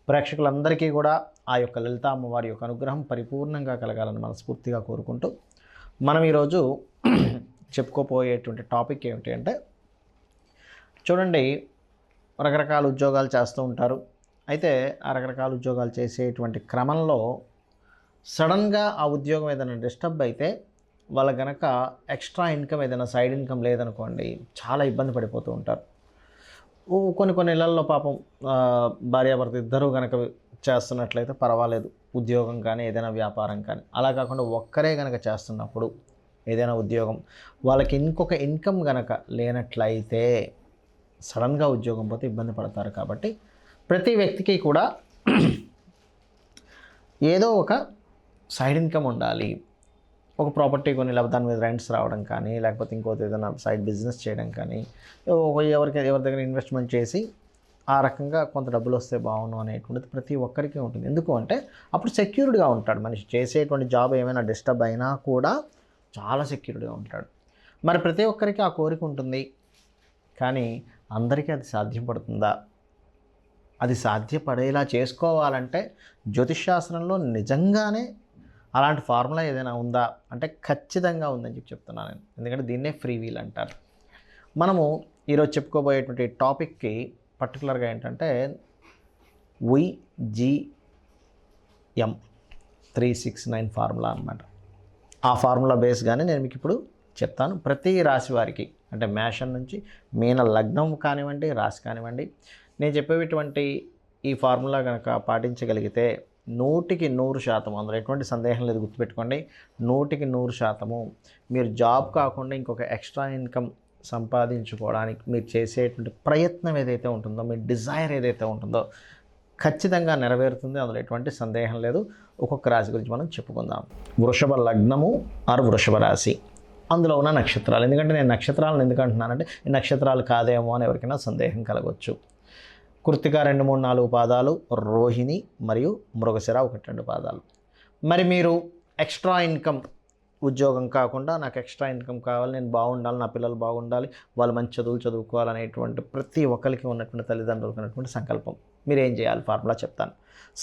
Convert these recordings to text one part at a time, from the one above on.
ప్రేక్షకులందరికీ కూడా ఆ యొక్క లలిత అమ్మవారి యొక్క అనుగ్రహం పరిపూర్ణంగా కలగాలని మనస్ఫూర్తిగా కోరుకుంటూ మనం ఈరోజు చెప్పుకోపోయేటువంటి టాపిక్ ఏమిటి అంటే, చూడండి, రకరకాల ఉద్యోగాలు చేస్తూ ఉంటారు. అయితే ఆ రకరకాల ఉద్యోగాలు చేసేటువంటి క్రమంలో సడన్గా ఆ ఉద్యోగం ఏదైనా డిస్టర్బ్ అయితే వాళ్ళ గనక ఎక్స్ట్రా ఇన్కమ్ ఏదైనా సైడ్ ఇన్కమ్ లేదనుకోండి, చాలా ఇబ్బంది పడిపోతూ ఉంటారు. కొన్ని ఇళ్లల్లో పాపం భార్యాభర్త ఇద్దరూ కనుక చేస్తున్నట్లయితే పర్వాలేదు, ఉద్యోగం కానీ ఏదైనా వ్యాపారం కానీ. అలా కాకుండా ఒక్కరే కనుక చేస్తున్నప్పుడు ఏదైనా ఉద్యోగం వాళ్ళకి ఇంకొక ఇన్కమ్ కనుక లేనట్లయితే సడన్గా ఉద్యోగం పోతే ఇబ్బంది పడతారు. కాబట్టి ప్రతి వ్యక్తికి కూడా ఏదో ఒక సైడ్ ఇన్కమ్ ఉండాలి. ఒక ప్రాపర్టీ కొని లేకపోతే దాని మీద రెంట్స్ రావడం కానీ, లేకపోతే ఇంకోటి ఏదైనా సైడ్ బిజినెస్ చేయడం కానీ, ఎవరి దగ్గర ఇన్వెస్ట్మెంట్ చేసి ఆ రకంగా కొంత డబ్బులు వస్తే బాగుండు అనేటువంటిది ప్రతి ఒక్కరికి ఉంటుంది. ఎందుకు అంటే అప్పుడు సెక్యూర్డ్గా ఉంటాడు మనిషి. చేసేటువంటి జాబ్ ఏమైనా డిస్టర్బ్ అయినా కూడా చాలా సెక్యూర్డ్గా ఉంటాడు. మరి ప్రతి ఒక్కరికి ఆ కోరిక ఉంటుంది, కానీ అందరికీ అది సాధ్యపడుతుందా? అది సాధ్యపడేలా చేసుకోవాలంటే జ్యోతిష్శాస్త్రంలో నిజంగానే అలాంటి ఫార్ములా ఏదైనా ఉందా అంటే ఖచ్చితంగా ఉందని చెప్తున్నాను నేను. ఎందుకంటే దీన్నే ఫ్రీ వీల్ అంటారు. మనము ఈరోజు చెప్పుకోబోయేటువంటి టాపిక్కి పర్టికులర్గా ఏంటంటే YGM 369 ఫార్ములా అన్నమాట. ఆ ఫార్ములా బేస్గానే నేను మీకు ఇప్పుడు చెప్తాను. ప్రతి రాశి వారికి, అంటే మేషం నుంచి మీన లగ్నం కానివ్వండి, రాశి కానివ్వండి, నేను చెప్పేటువంటి ఈ ఫార్ములా కనుక పాటించగలిగితే 100% అందులో ఎటువంటి సందేహం లేదు. గుర్తుపెట్టుకోండి, 100% మీరు జాబ్ కాకుండా ఇంకొక ఎక్స్ట్రా ఇన్కమ్ సంపాదించుకోవడానికి మీరు చేసేటువంటి ప్రయత్నం ఏదైతే ఉంటుందో, మీ డిజైర్ ఏదైతే ఉంటుందో ఖచ్చితంగా నెరవేరుతుంది. అందులో ఎటువంటి సందేహం లేదు. ఒక్కొక్క రాశి గురించి మనం చెప్పుకుందాం. వృషభ లగ్నము ఆర్ వృషభ రాశి, అందులో ఉన్న నక్షత్రాలు. ఎందుకంటే నేను నక్షత్రాలను ఎందుకు అంటున్నానంటే ఈ నక్షత్రాలు కాదేమో అని ఎవరికైనా సందేహం కలగవచ్చు. కృత్తిక 2, 3, 4 పాదాలు, రోహిణి మరియు మృగశిర 1, 2 పాదాలు. మరి మీరు ఎక్స్ట్రా ఇన్కమ్, ఉద్యోగం కాకుండా నాకు ఎక్స్ట్రా ఇన్కమ్ కావాలి, నేను బాగుండాలి, నా పిల్లలు బాగుండాలి, వాళ్ళు మంచి చదువులు చదువుకోవాలనేటువంటి ప్రతి ఒక్కరికి ఉన్నటువంటి తల్లిదండ్రులకు ఉన్నటువంటి సంకల్పం. మీరు ఏం చేయాలి? ఫార్ములా చెప్తాను.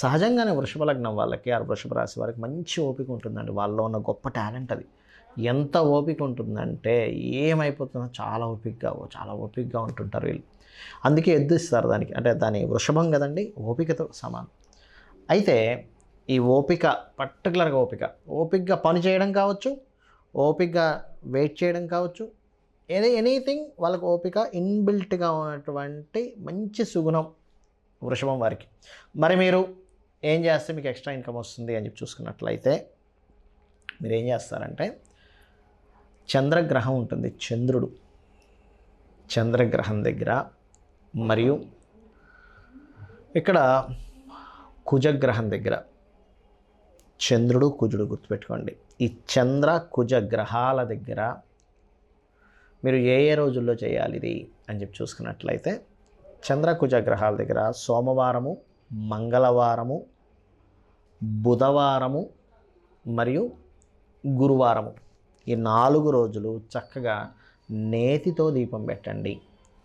సహజంగానే వృషభ లగ్నం వాళ్ళకి, ఆ వృషభ రాశి వారికి మంచి ఓపిక ఉంటుందండి. వాళ్ళలో ఉన్న గొప్ప టాలెంట్ అది. ఎంత ఓపిక ఉంటుందంటే ఏమైపోతుందో చాలా ఓపికగా ఉంటుంటారు వీళ్ళు. అందుకే ఎద్దుస్తారు దానికి, అంటే దాని వృషభం కదండి, ఓపికతో సమానం. అయితే ఈ ఓపిక, పర్టికులర్గా ఓపికగా పని చేయడం కావచ్చు, ఓపికగా వెయిట్ చేయడం కావచ్చు, ఎనీథింగ్ వాళ్ళకి ఓపిక ఇన్బిల్ట్గా ఉన్నటువంటి మంచి సుగుణం వృషభం వారికి. మరి మీరు ఏం చేస్తే మీకు ఎక్స్ట్రా ఇన్కమ్ వస్తుంది అని చెప్పి చూసుకున్నట్లయితే మీరు ఏం చేస్తారంటే, చంద్రగ్రహం ఉంటుంది, చంద్రగ్రహం దగ్గర, మరియు ఇక్కడ కుజగ్రహం దగ్గర, చంద్రుడు కుజుడు గుర్తుపెట్టుకోండి. ఈ చంద్ర కుజ గ్రహాల దగ్గర మీరు ఏ రోజుల్లో చేయాలి ఇది అని చెప్పి చూసుకున్నట్లయితే, చంద్ర కుజ గ్రహాల దగ్గర సోమవారము, మంగళవారము, బుధవారము మరియు గురువారము, ఈ 4 రోజులు చక్కగా నేతితో దీపం పెట్టండి.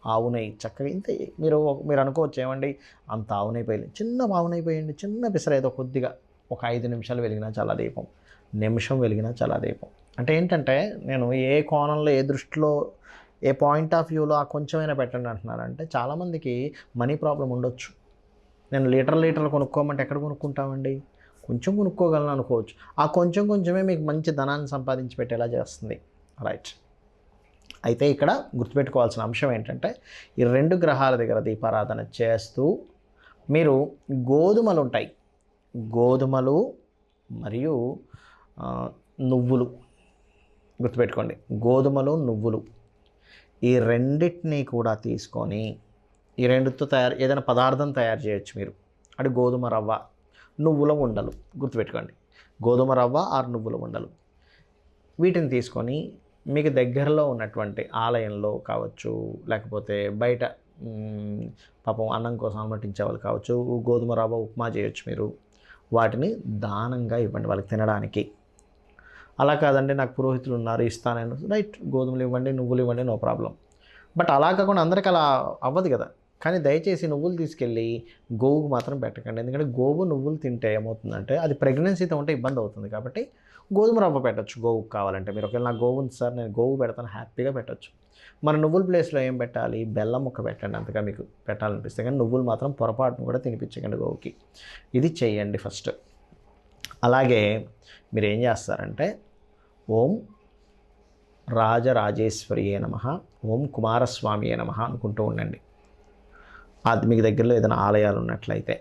ఆవు నెయ్యి చక్కగా ఇంత మీరు అనుకోవచ్చు, ఏమండి అంత ఆవు నెయ్యి పోయి, చిన్న ఆవు నెయ్యి పోయండి, చిన్న పిసర ఏదో కొద్దిగా, ఒక 5 నిమిషాలు వెలిగినా చాలా దీపం, నిమిషం వెలిగినా చాలా దీపం. అంటే ఏంటంటే నేను ఏ కోణంలో, ఏ దృష్టిలో, ఏ పాయింట్ ఆఫ్ వ్యూలో ఆ కొంచెమైనా పెట్టండి అంటున్నానంటే, చాలామందికి మనీ ప్రాబ్లం ఉండొచ్చు. నేను లీటర్లు కొనుక్కోమంటే ఎక్కడ కొనుక్కుంటామండి? కొంచెం కొనుక్కోగలను అనుకోవచ్చు. ఆ కొంచెమే మీకు మంచి ధనాన్ని సంపాదించి పెట్టేలా చేస్తుంది. రైట్. అయితే ఇక్కడ గుర్తుపెట్టుకోవాల్సిన అంశం ఏంటంటే, ఈ 2 గ్రహాల దగ్గర దీపారాధన చేస్తూ మీరు గోధుమలు మరియు నువ్వులు, గుర్తుపెట్టుకోండి, గోధుమలు, నువ్వులు, ఈ రెండింటినీ కూడా తీసుకొని, ఈ రెండుతో ఏదైనా పదార్థం తయారు చేయొచ్చు మీరు. అంటే గోధుమ రవ్వ, నువ్వుల ఉండలు, గుర్తుపెట్టుకోండి, గోధుమ రవ్వ ఆర్ నువ్వుల ఉండలు. వీటిని తీసుకొని మీకు దగ్గరలో ఉన్నటువంటి ఆలయంలో కావచ్చు, లేకపోతే బయట పాపం అన్నం కోసం అనుమతించే వాళ్ళు కావచ్చు, గోధుమ రవ్వ ఉప్మా చేయొచ్చు మీరు. వాటిని దానంగా ఇవ్వండి వాళ్ళకి తినడానికి. అలా కాదండి నాకు పురోహితులు ఉన్నారు ఇస్తానని, రైట్, గోధుమలు ఇవ్వండి, నువ్వులు ఇవ్వండి, నో ప్రాబ్లం. బట్ అలా కాకుండా అందరికీ అలా అవ్వదు కదా. కానీ దయచేసి నువ్వులు తీసుకెళ్ళి గోవుకు మాత్రం పెట్టకండి. ఎందుకంటే గోవు నువ్వులు తింటే ఏమవుతుందంటే అది ప్రెగ్నెన్సీతో ఉంటే ఇబ్బంది అవుతుంది. కాబట్టి గోధుమ రవ్వ పెట్టచ్చు గోవుకు కావాలంటే. మీరు ఒకవేళ నాకు గోవు ఉంది సార్ నేను గోవు పెడతాను, హ్యాపీగా పెట్టచ్చు. మన నువ్వుల ప్లేస్లో ఏం పెట్టాలి, బెల్లం ముక్క పెట్టండి. అంతగా మీకు పెట్టాలనిపిస్తే, కానీ నువ్వులు మాత్రం పొరపాటును కూడా తినిపించకండి గోవుకి. ఇది చేయండి ఫస్ట్. అలాగే మీరు ఏం చేస్తారంటే ఓం రాజరాజేశ్వరియే నమః, ఓం కుమారస్వామియే నమః అనుకుంటూ ఉండండి. అది మీకు దగ్గరలో ఏదైనా ఆలయాలు ఉన్నట్లయితే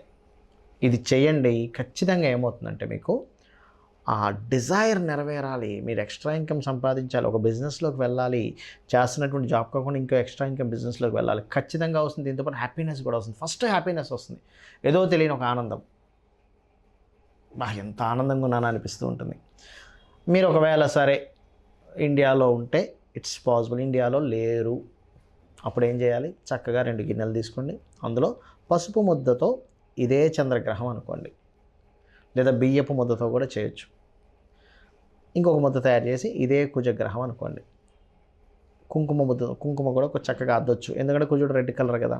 ఇది చేయండి. ఖచ్చితంగా ఏమవుతుందంటే మీకు ఆ డిజైర్ నెరవేరాలి, మీరు ఎక్స్ట్రా ఇన్కమ్ సంపాదించాలి, ఒక బిజినెస్లోకి వెళ్ళాలి, చేస్తున్నటువంటి జాబ్ కాకుండా ఇంకో ఎక్స్ట్రా ఇన్కమ్ బిజినెస్లోకి వెళ్ళాలి, ఖచ్చితంగా వస్తుంది. దీంతోపాటు హ్యాపీనెస్ కూడా వస్తుంది. ఫస్ట్ హ్యాపీనెస్ వస్తుంది, ఏదో తెలియని ఒక ఆనందం. ఎంత ఆనందంగా ఉన్నాను అనిపిస్తూ ఉంటుంది. మీరు ఒకవేళ సరే ఇండియాలో ఉంటే ఇట్స్ పాసిబుల్, ఇండియాలో లేరు, అప్పుడు ఏం చేయాలి, చక్కగా 2 గిన్నెలు తీసుకోండి, అందులో పసుపు ముద్దతో ఇదే చంద్రగ్రహం అనుకోండి, లేదా బియ్యపు ముద్దతో కూడా చేయొచ్చు. ఇంకొక ముద్ద తయారు చేసి ఇదే కుజగ్రహం అనుకోండి. కుంకుమ కూడా చక్కగా అద్దొచ్చు, ఎందుకంటే కుజుడు రెడ్ కలర్ కదా.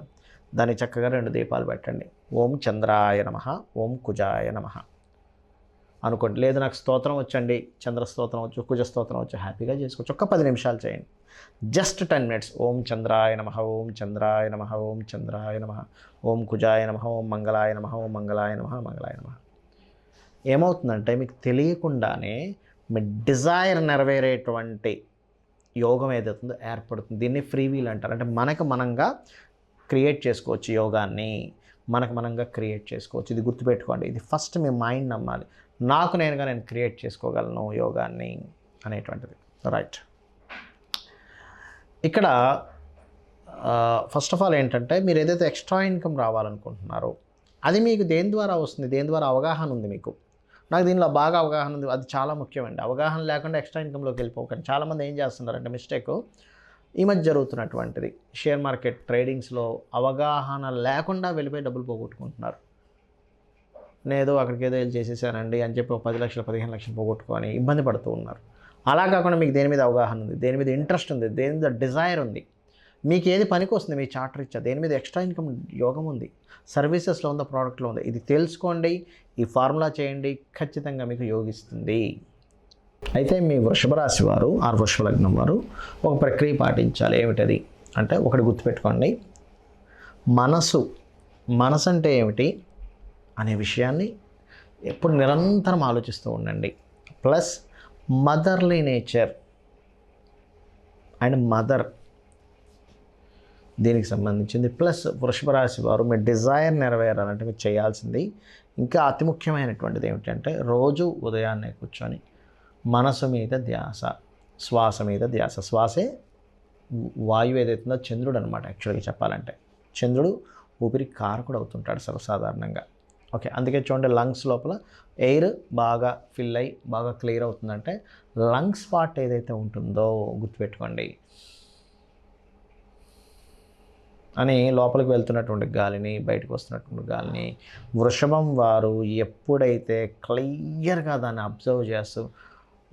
దాన్ని చక్కగా 2 దీపాలు పెట్టండి. ఓం చంద్రాయ నమః, ఓం కుజాయ నమః అనుకోండి. లేదు నాకు స్తోత్రం వచ్చండి, చంద్ర స్తోత్రం వచ్చు, కుజ స్తోత్రం వచ్చు, హ్యాపీగా చేసుకోవచ్చు. ఒక్క 10 నిమిషాలు చేయండి, జస్ట్ 10 minutes. ఓం చంద్రాయ నమః, ఓం చంద్రాయ నమః, ఓం చంద్రాయ నమః, ఓం కుజాయ నమః, ఓం మంగళాయ నమః, ఓం మంగళాయ నమః, మంగళాయ నమః. ఏమవుతుందంటే మీకు తెలియకుండానే మీ డిజైర్ నెరవేరేటువంటి యోగం ఏదవుతుందో ఏర్పడుతుంది. దీన్ని ఫ్రీ వీల్ అంటారు. అంటే మనకు మనంగా క్రియేట్ చేసుకోవచ్చు యోగాన్ని, మనకు మనంగా క్రియేట్ చేసుకోవచ్చు. ఇది గుర్తుపెట్టుకోండి. ఇది ఫస్ట్ మీ మైండ్ నమ్మాలి, నాకు నేనుగా నేను క్రియేట్ చేసుకోగలను యోగాన్ని అనేటువంటిది. రైట్. ఇక్కడ ఫస్ట్ ఆఫ్ ఆల్ ఏంటంటే మీరు ఏదైతే ఎక్స్ట్రా ఇన్కమ్ రావాలనుకుంటున్నారో అది మీకు దేని ద్వారా వస్తుంది, దేని ద్వారా అవగాహన ఉంది మీకు. నాకు దీనిలో బాగా అవగాహన ఉంది, అది చాలా ముఖ్యమండి. అవగాహన లేకుండా ఎక్స్ట్రా ఇన్కంలోకి వెళ్ళిపోకండి. చాలామంది ఏం చేస్తున్నారంటే మిస్టేక్ ఈ మధ్య జరుగుతున్నటువంటిది, షేర్ మార్కెట్ ట్రేడింగ్స్లో అవగాహన లేకుండా వెళ్ళిపోయి డబ్బులు పోగొట్టుకుంటున్నారు. నేదో అక్కడికి ఏదో వెళ్ళి చేసేసానండి అని చెప్పి 10 లక్షలు 15 లక్షలు పోగొట్టుకొని ఇబ్బంది పడుతూ ఉన్నారు. అలా కాకుండా మీకు దేని మీద అవగాహన ఉంది, దేని మీద ఇంట్రెస్ట్ ఉంది, దేని మీద డిజైర్ ఉంది, మీకు ఏది పనికి వస్తుంది మీ చార్టర్ ఇచ్చా, దేని మీద ఎక్స్ట్రా ఇన్కమ్ యోగం ఉంది, సర్వీసెస్లో ఉందా, ప్రోడక్ట్లో ఉందా, ఇది తెలుసుకోండి, ఈ ఫార్ములా చేయండి, ఖచ్చితంగా మీకు యోగిస్తుంది. అయితే మీ వృషభ రాశి వారు ఆరు వృషభ లగ్నం వారు ఒక ప్రక్రియ పాటించాలి. ఏమిటది అంటే, ఒకటి గుర్తుపెట్టుకోండి, మనసు అంటే ఏమిటి అనే విషయాన్ని ఎప్పుడు నిరంతరం ఆలోచిస్తూ ఉండండి. Plus motherly nature and mother దీనికి సంబంధించింది. ప్లస్ వృషభ రాశి వారు మీ డిజైర్ నెరవేరాలంటే మీరు చేయాల్సింది ఇంకా అతి ముఖ్యమైనటువంటిది ఏమిటంటే, రోజు ఉదయాన్నే కూర్చొని మనసు మీద ధ్యాస, శ్వాస మీద ధ్యాస. శ్వాసే వాయువు ఏదైతుందో చంద్రుడు అనమాట. యాక్చువల్గా చెప్పాలంటే చంద్రుడు ఊపిరి కారకుడు అవుతుంటాడు సర్వసాధారణంగా. ఓకే, అందుకే చూడండి లంగ్స్ లోపల ఎయిర్ బాగా ఫిల్ అయ్యి బాగా క్లియర్ అవుతుందంటే లంగ్స్ పార్ట్ ఏదైతే ఉంటుందో గుర్తుపెట్టుకోండి అని లోపలికి వెళ్తున్నటువంటి గాలిని, బయటకు వస్తున్నటువంటి గాలిని వృషభం వారు ఎప్పుడైతే క్లియర్గా దాన్ని అబ్జర్వ్ చేస్తూ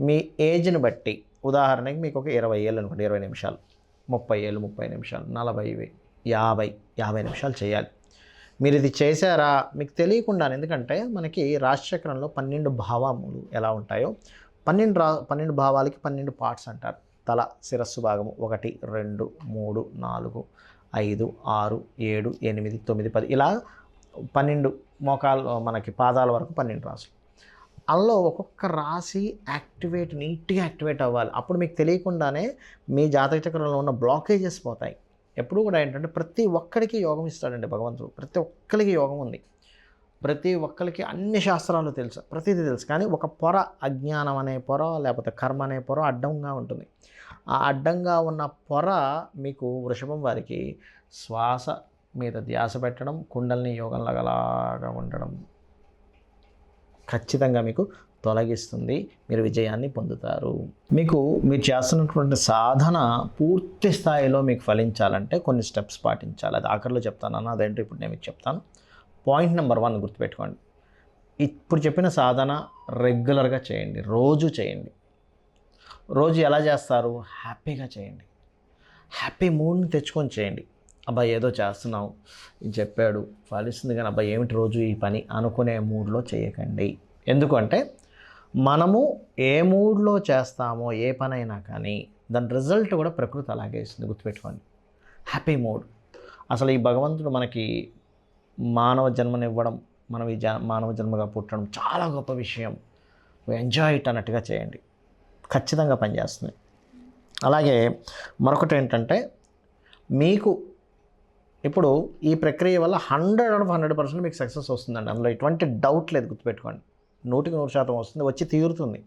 మీ ఏజ్ని బట్టి, ఉదాహరణకి మీకు ఒక 20 ఏళ్ళు అనుకోండి, 20 నిమిషాలు, 30 ఏళ్ళు 30 నిమిషాలు, 40 50 నిమిషాలు చేయాలి. మీరు ఇది చేశారా మీకు తెలియకుండానే, ఎందుకంటే మనకి రాశిచక్రంలో 12 భావములు ఎలా ఉంటాయో 12 భావాలకి 12 పార్ట్స్ అంటారు. తల శిరస్సు భాగము 1 2 3 4 5 6 7 8 9 10 ఇలా 12 మోకాలు మనకి పాదాల వరకు 12 రాసులు. అందులో ఒక్కొక్క రాశి నీట్గా యాక్టివేట్ అవ్వాలి. అప్పుడు మీకు తెలియకుండానే మీ జాతక చక్రంలో ఉన్న బ్లాకేజెస్ పోతాయి. ఎప్పుడు కూడా ఏంటంటే ప్రతి ఒక్కరికి యోగం ఇస్తాడండి భగవంతుడు. ప్రతి ఒక్కరికి యోగం ఉంది, ప్రతి ఒక్కరికి అన్ని శాస్త్రాలు తెలుసు, ప్రతిదీ తెలుసు. కానీ ఒక పొర, అజ్ఞానం అనే పొర లేకపోతే కర్మ అనే పొర అడ్డంగా ఉంటుంది. ఆ అడ్డంగా ఉన్న పొర మీకు వృషభం వారికి శ్వాస మీద ధ్యాస పెట్టడం, కుండల్ని యోగంలాగా ఉండడం ఖచ్చితంగా మీకు తొలగిస్తుంది. మీరు విజయాన్ని పొందుతారు. మీరు చేస్తున్నటువంటి సాధన పూర్తి స్థాయిలో మీకు ఫలించాలంటే కొన్ని స్టెప్స్ పాటించాలి. అది ఆఖరిలో చెప్తాను, అదేంటో ఇప్పుడు నేను మీకు చెప్తాను. పాయింట్ నెంబర్ 1 గుర్తుపెట్టుకోండి. ఇప్పుడు చెప్పిన సాధన రెగ్యులర్గా చేయండి, రోజు చేయండి. రోజు ఎలా చేస్తారు? హ్యాపీగా చేయండి, హ్యాపీ మూడ్ని తెచ్చుకొని చేయండి. అబ్బా ఏదో చేస్తున్నావు, ఇది చెప్పాడు ఫలిస్తుంది కానీ అబ్బా ఏమిటి రోజు ఈ పని అనుకునే మూడ్లో చేయకండి. ఎందుకంటే మనము ఏ మూడ్లో చేస్తామో ఏ పనైనా కానీ దాని రిజల్ట్ కూడా ప్రకృతి అలాగే ఇస్తుంది, గుర్తుపెట్టుకోండి. Happy mood. అసలు ఈ భగవంతుడు మనకి మానవ జన్మనివ్వడం, మనం ఈ మానవ జన్మగా పుట్టడం చాలా గొప్ప విషయం. ఎంజాయ్ ఇట్ అన్నట్టుగా చేయండి, ఖచ్చితంగా పనిచేస్తుంది. అలాగే మరొకటి ఏంటంటే, మీకు ఇప్పుడు ఈ ప్రక్రియ వల్ల 100% మీకు సక్సెస్ వస్తుందండి. అందులో ఎటువంటి డౌట్ లేదు, గుర్తుపెట్టుకోండి. 100% వస్తుంది, వచ్చి తీరుతుంది.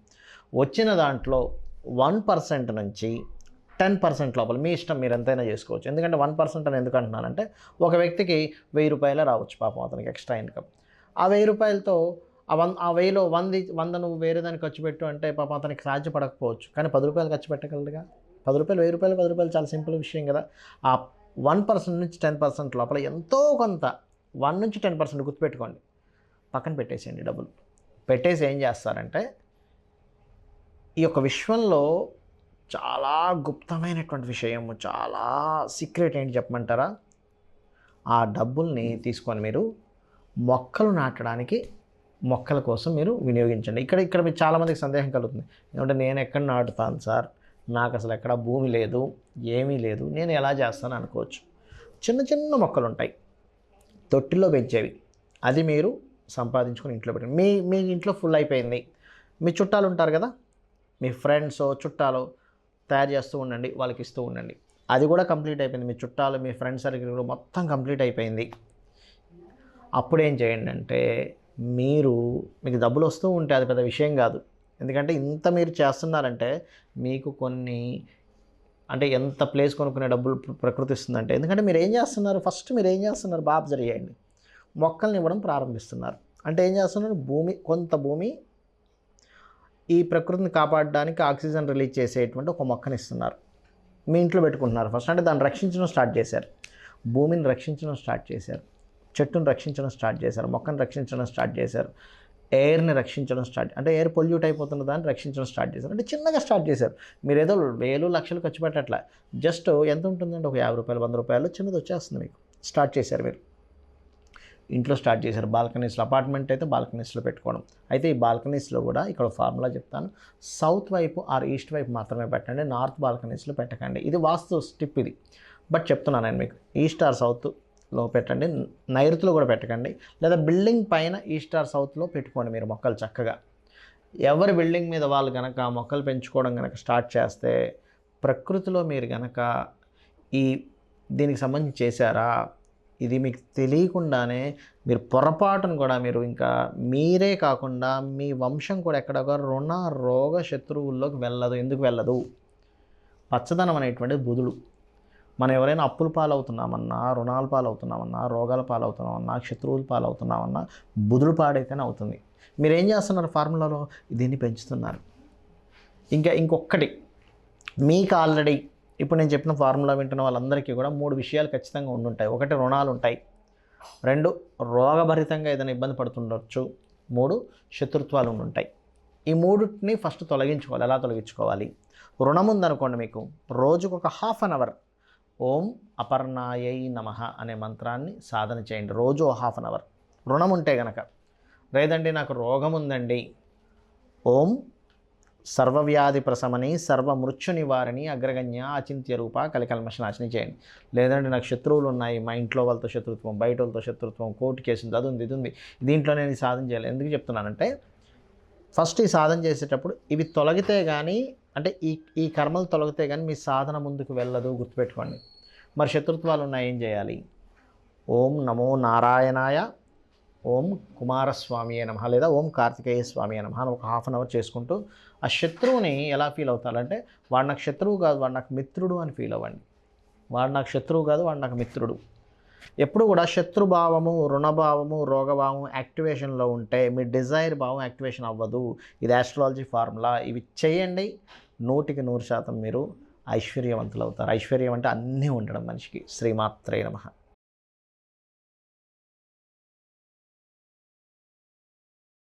వచ్చిన దాంట్లో 1% నుంచి 10% లోపల మీ ఇష్టం, మీరు ఎంతైనా చేసుకోవచ్చు. ఎందుకంటే 1% అని ఎందుకు అంటున్నానంటే, ఒక వ్యక్తికి 1000 రూపాయలే రావచ్చు పాపం, అతనికి ఎక్స్ట్రా ఇన్కమ్. ఆ 1000 రూపాయలతో ఆ 1000లో 100 నువ్వు వేరే దానికి ఖర్చు పెట్టు అంటే పాపం అతనికి సాధ్యపడకపోవచ్చు. కానీ 10 రూపాయలు ఖర్చు పెట్టగలడుగా. 10 రూపాయలు 1000 రూపాయలు 10 రూపాయలు చాలా సింపుల్ విషయం కదా. ఆ 1% నుంచి 10% లోపల ఎంతో కొంత 1 నుంచి 10% గుర్తుపెట్టుకోండి, పక్కన పెట్టేసేయండి. డబ్బులు పెట్టేసి ఏం చేస్తారంటే, ఈ యొక్క విశ్వంలో చాలా గుప్తమైనటువంటి విషయము, చాలా సీక్రెట్ ఏంటి చెప్పమంటారా? ఆ డబ్బుల్ని తీసుకొని మీరు మొక్కలు నాటడానికి, మొక్కల కోసం మీరు వినియోగించండి. ఇక్కడ మీకు చాలామందికి సందేహం కలుగుతుంది, ఎందుకంటే నేను ఎక్కడ నాటుతాను సార్, నాకు అసలు ఎక్కడ భూమి లేదు, ఏమీ లేదు, నేను ఎలా చేస్తాను అనుకోవచ్చు. చిన్న చిన్న మొక్కలు ఉంటాయి తొట్టిలో పెంచేవి, అది మీరు సంపాదించుకొని ఇంట్లో పెట్టండి. మీ ఇంట్లో ఫుల్ అయిపోయింది, మీ చుట్టాలు ఉంటారు కదా, మీ ఫ్రెండ్స్ చుట్టాలు తయారు చేస్తూ ఉండండి, వాళ్ళకి ఇస్తూ ఉండండి. అది కూడా కంప్లీట్ అయిపోయింది, మీ చుట్టాలు మీ ఫ్రెండ్స్ సర్కిల్ మొత్తం కంప్లీట్ అయిపోయింది. అప్పుడేం చేయండి అంటే, మీకు డబ్బులు వస్తూ ఉంటే అది పెద్ద విషయం కాదు. ఎందుకంటే ఇంత మీరు చేస్తున్నారంటే మీకు కొన్ని, అంటే ఎంత ప్లేస్ కొనుక్కునే డబ్బులు ప్రకృతి ఇస్తుందంటే, ఎందుకంటే మీరు ఏం చేస్తున్నారు, ఫస్ట్ మీరు ఏం చేస్తున్నారు బాగా అబ్జర్వ్ చేయండి. మొక్కల్ని ఇవ్వడం ప్రారంభిస్తున్నారు అంటే ఏం చేస్తున్నారు, కొంత భూమి ఈ ప్రకృతిని కాపాడడానికి ఆక్సిజన్ రిలీజ్ చేసేటువంటి ఒక మొక్కని ఇస్తున్నారు, మీ ఇంట్లో పెట్టుకుంటున్నారు ఫస్ట్. అంటే దాన్ని రక్షించడం స్టార్ట్ చేశారు, భూమిని రక్షించడం స్టార్ట్ చేశారు, చెట్టును రక్షించడం స్టార్ట్ చేశారు, మొక్కను రక్షించడం స్టార్ట్ చేశారు, ఎయిర్ని రక్షించడం అంటే ఎయిర్ పొల్యూట్ అయిపోతున్న దాన్ని రక్షించడం స్టార్ట్ చేశారు. అంటే చిన్నగా స్టార్ట్ చేశారు. మీరు ఏదో 1000 లక్షలు ఖర్చు పెట్టట్లా, జస్ట్ ఎంత ఉంటుందంటే ఒక 50 రూపాయలు 100 రూపాయలు చిన్నది వచ్చేస్తుంది మీకు. స్టార్ట్ చేశారు మీరు, ఇంట్లో స్టార్ట్ చేశారు. బాల్కనీస్లో, అపార్ట్మెంట్ అయితే బాల్కనీస్లో పెట్టుకోవడం. అయితే ఈ బాల్కనీస్లో కూడా ఇక్కడ ఫార్ములా చెప్తాను, సౌత్ వైపు ఆర్ ఈస్ట్ వైపు మాత్రమే పెట్టండి, నార్త్ బాల్కనీస్లో పెట్టకండి. ఇది వాస్తు టిప్ ఇది, బట్ చెప్తున్నాను నేను మీకు. ఈస్ట్ ఆర్ సౌత్లో పెట్టండి, నైరుతిలో కూడా పెట్టకండి, లేదా బిల్డింగ్ పైన ఈస్ట్ ఆర్ సౌత్లో పెట్టుకోండి మీరు మొక్కలు చక్కగా. ఎవరి బిల్డింగ్ మీద వాళ్ళు కనుక మొక్కలు పెంచుకోవడం కనుక స్టార్ట్ చేస్తే, ప్రకృతిలో మీరు కనుక దీనికి సంబంధించి చేశారా, ఇది మీకు తెలియకుండానే మీరు పొరపాటును కూడా మీరు ఇంకా మీరే కాకుండా మీ వంశం కూడా ఎక్కడ రుణ రోగ శత్రువుల్లోకి వెళ్ళదు. ఎందుకు వెళ్ళదు? పచ్చదనం అనేటువంటి బుధుడు. మనం ఎవరైనా అప్పుల పాలవుతున్నామన్నా, రుణాల పాలవుతున్నామన్నా, రోగాల పాలవుతున్నామన్నా, శత్రువుల పాలవుతున్నామన్నా బుధుడు పాడైతేనే అవుతుంది. మీరు ఏం చేస్తున్నారు, ఫార్ములాలో దీన్ని పెంచుతున్నారు. ఇంకొకటి మీకు ఆల్రెడీ ఇప్పుడు నేను చెప్పిన ఫార్ములా వింటున్న వాళ్ళందరికీ కూడా 3 విషయాలు ఖచ్చితంగా ఉండుంటాయి. 1 రుణాలు ఉంటాయి, 2 రోగభరితంగా ఏదైనా ఇబ్బంది పడుతుండొచ్చు, 3 శత్రుత్వాలు ఉండుంటాయి. ఈ 3ని ఫస్ట్ తొలగించుకోవాలి. ఎలా తొలగించుకోవాలి? రుణం ఉందనుకోండి మీకు, రోజుకు ఒక ½ అవర్ ఓం అపర్ణాయై నమః అనే మంత్రాన్ని సాధన చేయండి, రోజు ½ అవర్. రుణం ఉంటే గనక. లేదండి నాకు రోగం ఉందండి, ఓం సర్వవ్యాధి ప్రశమని సర్వమృత్యు నివారణి అగ్రగణ్య అచింత్య రూప కలికల్మషనాశిని చేయండి. లేదంటే నాకు శత్రువులు ఉన్నాయి, మా ఇంట్లో వాళ్ళతో శత్రుత్వం, బయట వాళ్ళతో శత్రుత్వం, కోర్టు కేసు ఉంది, అది ఉంది, ఇది ఉంది, దీంట్లో నేను సాధన చేయాలి. ఎందుకు చెప్తున్నానంటే, ఫస్ట్ ఈ సాధన చేసేటప్పుడు ఇవి తొలగితే కానీ, అంటే ఈ కర్మలు తొలగితే కానీ మీ సాధన ముందుకు వెళ్ళదు, గుర్తుపెట్టుకోండి. మరి శత్రుత్వాలు ఉన్నాయి, ఏం చేయాలి? ఓం నమో నారాయణాయ, ఓం కుమారస్వామి నమః, లేదా ఓం కార్తికేయ స్వామి నమః అని ఒక ½ అవర్ చేసుకుంటూ ఆ శత్రువుని ఎలా ఫీల్ అవుతారంటే, వాడు నాకు శత్రువు కాదు, వాడు నాకు మిత్రుడు అని ఫీల్ అవ్వండి. వాడు నాకు శత్రువు కాదు, వాడు నాకు మిత్రుడు. ఎప్పుడు కూడా శత్రుభావము, రుణభావము, రోగభావము యాక్టివేషన్లో ఉంటే మీ డిజైర్ భావం యాక్టివేషన్ అవ్వదు. ఇది ఆస్ట్రాలజీ ఫార్ములా. ఇవి చేయండి, 100% మీరు ఐశ్వర్యవంతులు అవుతారు. ఐశ్వర్యం అంటే అన్నీ ఉండడం మనిషికి. శ్రీమాత్రే నమః.